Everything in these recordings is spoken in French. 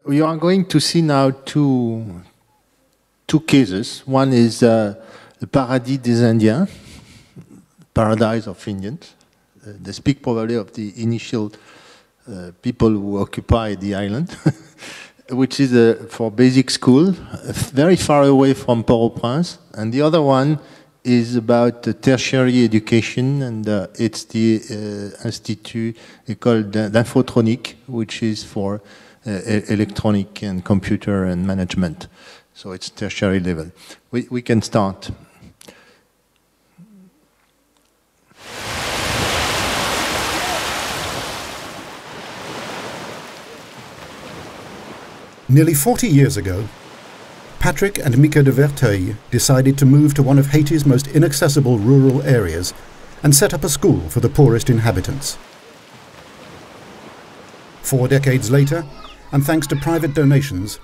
We are going to see now two cases. One is the Paradis des Indiens, Paradise of Indians. They speak probably of the initial people who occupied the island, which is for basic school, very far away from Port-au-Prince. And the other one is about tertiary education, and it's the Institut École d'Infotronique, which is for electronic and computer and management. So it's tertiary level. We can start. Nearly 40 years ago, Patrick and Mika de Verteuil decided to move to one of Haiti's most inaccessible rural areas and set up a school for the poorest inhabitants. 4 decades later, and thanks to private donations,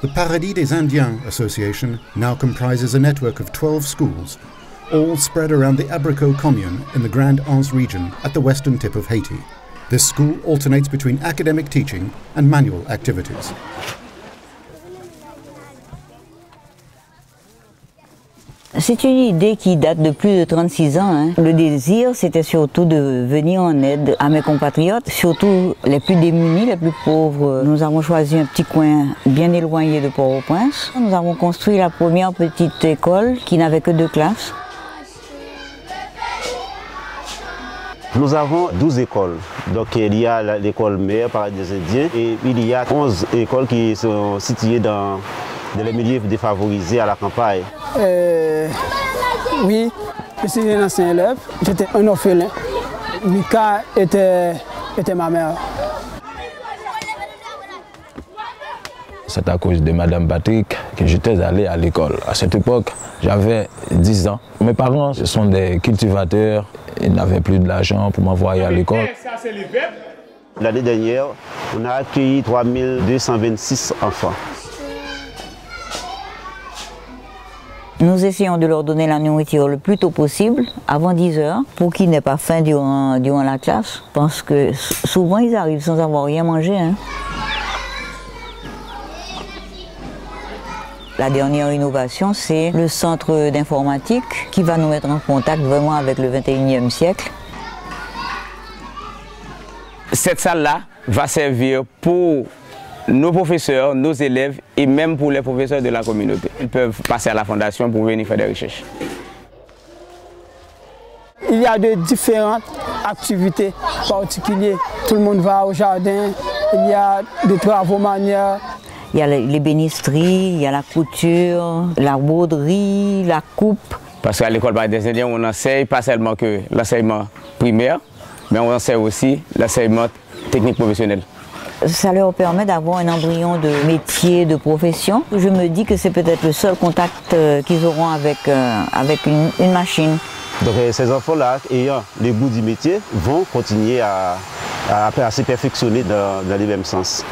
the Paradis des Indiens Association now comprises a network of 12 schools, all spread around the Abricot commune in the Grand Anse region at the western tip of Haiti. This school alternates between academic teaching and manual activities. C'est une idée qui date de plus de 36 ans. Le désir, c'était surtout de venir en aide à mes compatriotes, surtout les plus démunis, les plus pauvres. Nous avons choisi un petit coin bien éloigné de Port-au-Prince. Nous avons construit la première petite école qui n'avait que 2 classes. Nous avons 12 écoles. Donc il y a l'école mère Paradis des Indiens et il y a 11 écoles qui sont situées dans les milieux défavorisés à la campagne. Oui, je suis un ancien élève, j'étais un orphelin. Mika était ma mère. C'est à cause de Madame Patrick que j'étais allé à l'école. À cette époque, j'avais 10 ans. Mes parents sont des cultivateurs, ils n'avaient plus de l'argent pour m'envoyer à l'école. L'année dernière, on a accueilli 3226 enfants. Nous essayons de leur donner la nourriture le plus tôt possible, avant 10 heures, pour qu'ils n'aient pas faim durant la classe, parce que souvent ils arrivent sans avoir rien mangé. La dernière innovation, c'est le centre d'informatique qui va nous mettre en contact vraiment avec le 21e siècle. Cette salle-là va servir pour nos professeurs, nos élèves et même pour les professeurs de la communauté. Ils peuvent passer à la fondation pour venir faire des recherches. Il y a de différentes activités particulières. Tout le monde va au jardin, il y a des travaux manuels. Il y a l'ébénisterie, il y a la couture, la broderie, la coupe. Parce qu'à l'école Paradis des Indiens, on n'enseigne pas seulement que l'enseignement primaire, mais on enseigne aussi l'enseignement technique professionnel. Ça leur permet d'avoir un embryon de métier, de profession. Je me dis que c'est peut-être le seul contact qu'ils auront avec une machine. Donc ces enfants-là, ayant le goût du métier, vont continuer à se perfectionner dans le même sens.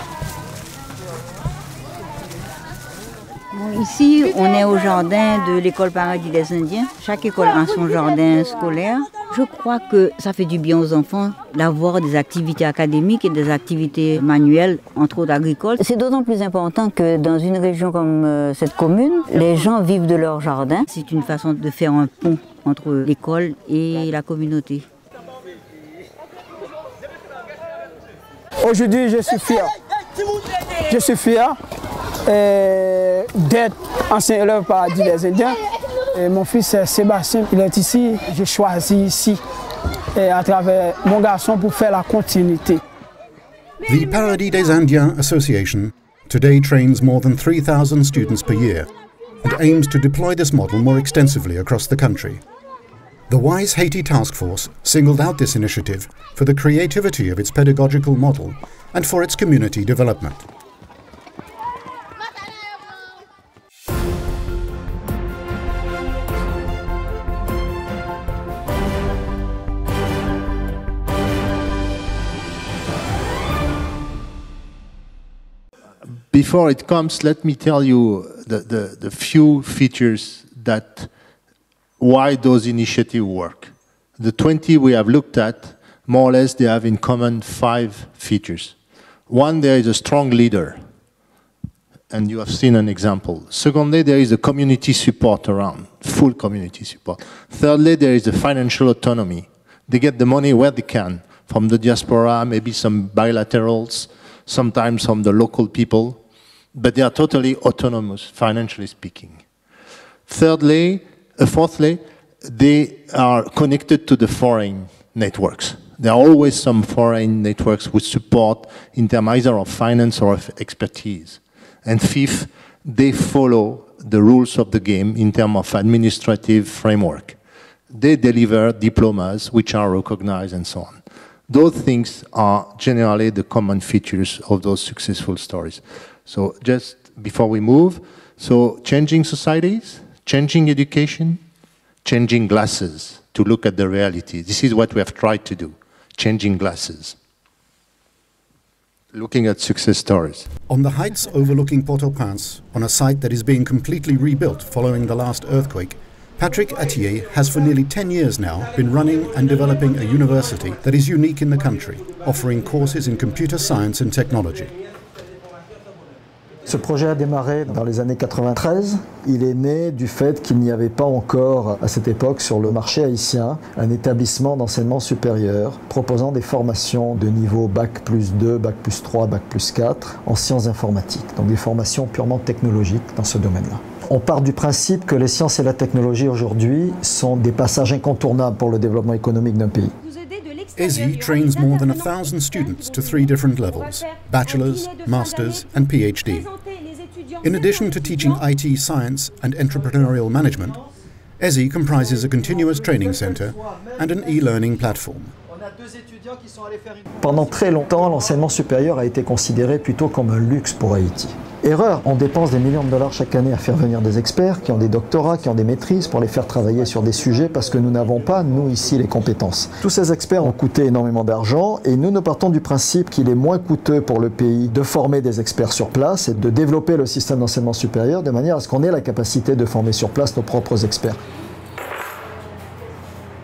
Bon, ici, on est au jardin de l'école Paradis des Indiens. Chaque école a son jardin scolaire. Je crois que ça fait du bien aux enfants d'avoir des activités académiques et des activités manuelles, entre autres agricoles. C'est d'autant plus important que dans une région comme cette commune, les gens vivent de leur jardin. C'est une façon de faire un pont entre l'école et la communauté. Aujourd'hui, je suis fier. Je suis fier d'être ancien élève Paradis des Indiens. Et mon fils Sébastien, il est ici. J'ai choisi ici à travers mon garçon pour faire la continuité. The Paradis des Indiens Association today trains more than 3,000 students per year and aims to deploy this model more extensively across the country. The Wise Haiti Task Force singled out this initiative for the creativity of its pedagogical model and for its community development. Before it comes, let me tell you the few features that why those initiatives work. The 20 we have looked at, more or less, they have in common 5 features. One, there is a strong leader. and you have seen an example. Secondly, there is a community support around, full community support. Thirdly, there is the financial autonomy. They get the money where they can, from the diaspora, maybe some bilaterals, sometimes from the local people, but they are totally autonomous, financially speaking. Fourthly, they are connected to the foreign networks. There are always some foreign networks which support in terms either of finance or of expertise. And fifth, they follow the rules of the game in terms of administrative framework. They deliver diplomas which are recognized and so on. Those things are generally the common features of those successful stories. So just before we move, so changing societies, changing education, changing glasses to look at the reality. This is what we have tried to do, changing glasses. Looking at success stories. On the heights overlooking Port-au-Prince, on a site that is being completely rebuilt following the last earthquake, Patrick Attier has for nearly 10 years now been running and developing a university that is unique in the country, offering courses in computer science and technology. Ce projet a démarré dans les années 93. Il est né du fait qu'il n'y avait pas encore, à cette époque, sur le marché haïtien, un établissement d'enseignement supérieur proposant des formations de niveau Bac plus 2, Bac plus 3, Bac plus 4 en sciences informatiques, donc des formations purement technologiques dans ce domaine-là. On part du principe que les sciences et la technologie aujourd'hui sont des passages incontournables pour le développement économique d'un pays. ESI trains more than 1,000 students to 3 different levels, bachelor's, master's and PhD. In addition to teaching IT science and entrepreneurial management, ESI comprises a continuous training center and an e-learning platform. Pendant très longtemps, l'enseignement supérieur a été considéré plutôt comme un luxe pour Haïti. Erreur, on dépense des millions de dollars chaque année à faire venir des experts qui ont des doctorats, qui ont des maîtrises pour les faire travailler sur des sujets parce que nous n'avons pas, nous ici, les compétences. Tous ces experts ont coûté énormément d'argent et nous partons du principe qu'il est moins coûteux pour le pays de former des experts sur place et de développer le système d'enseignement supérieur de manière à ce qu'on ait la capacité de former sur place nos propres experts.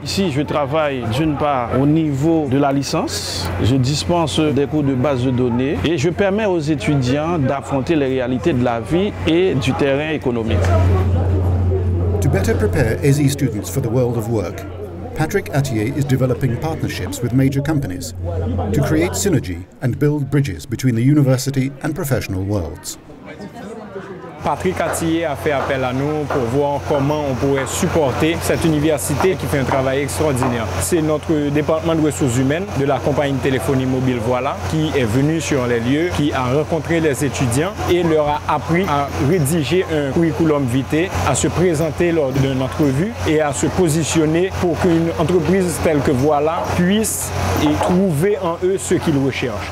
Ici, je travaille d'une part au niveau de la licence, je dispense des cours de base de données et je permets aux étudiants d'affronter les réalités de la vie et du terrain économique. To better prepare ESI students for the world of work, Patrick Attier is developing partnerships with major companies to create synergy and build bridges between the university and professional worlds. Patrick Attier a fait appel à nous pour voir comment on pourrait supporter cette université qui fait un travail extraordinaire. C'est notre département de ressources humaines de la compagnie de téléphonie mobile Voilà qui est venu sur les lieux, qui a rencontré les étudiants et leur a appris à rédiger un curriculum vitae, à se présenter lors d'une entrevue et à se positionner pour qu'une entreprise telle que Voilà puisse trouver en eux ce qu'ils recherchent.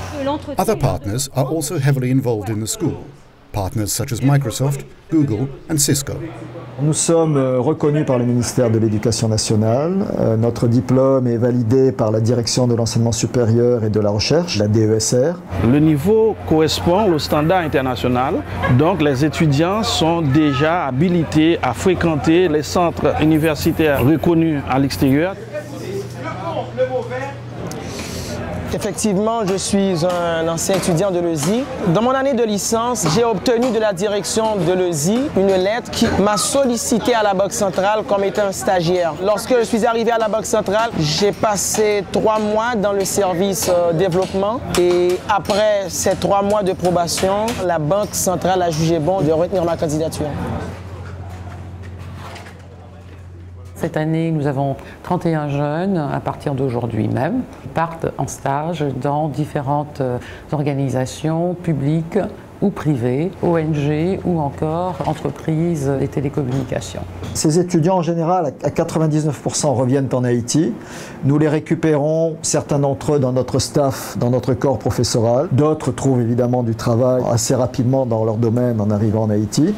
Other partners are also heavily involved in the school. Partners such as Microsoft, Google and Cisco. Nous sommes reconnus par le ministère de l'Éducation nationale. Notre diplôme est validé par la Direction de l'enseignement supérieur et de la recherche, la DESR. Le niveau correspond au standard international, donc les étudiants sont déjà habilités à fréquenter les centres universitaires reconnus à l'extérieur. Effectivement, je suis un ancien étudiant de l'ESI. Dans mon année de licence, j'ai obtenu de la direction de l'ESI une lettre qui m'a sollicité à la Banque centrale comme étant un stagiaire. Lorsque je suis arrivé à la Banque centrale, j'ai passé 3 mois dans le service développement et après ces 3 mois de probation, la Banque centrale a jugé bon de retenir ma candidature. Cette année, nous avons 31 jeunes, à partir d'aujourd'hui même, qui partent en stage dans différentes organisations publiques ou privées, ONG ou encore entreprises des télécommunications. Ces étudiants, en général, à 99% reviennent en Haïti. Nous les récupérons, certains d'entre eux, dans notre staff, dans notre corps professoral. D'autres trouvent évidemment du travail assez rapidement dans leur domaine en arrivant en Haïti.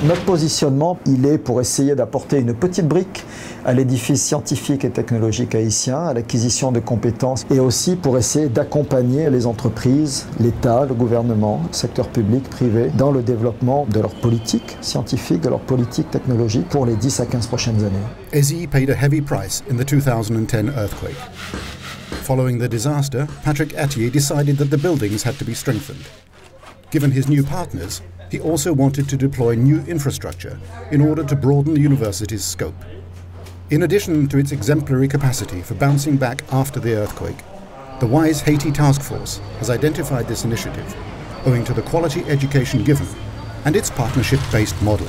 Notre positionnement, il est pour essayer d'apporter une petite brique à l'édifice scientifique et technologique haïtien, à l'acquisition de compétences et aussi pour essayer d'accompagner les entreprises, l'État, le gouvernement, le secteur public, privé, dans le développement de leur politique scientifique, de leur politique technologique pour les 10 à 15 prochaines années. ESI paid a heavy price in the 2010 earthquake. Following the disaster, Patrick Attier decided that the buildings had to be strengthened. Given his new partners, he also wanted to deploy new infrastructure in order to broaden the university's scope. In addition to its exemplary capacity for bouncing back after the earthquake, the WISE Haiti Task Force has identified this initiative owing to the quality education given and its partnership-based model.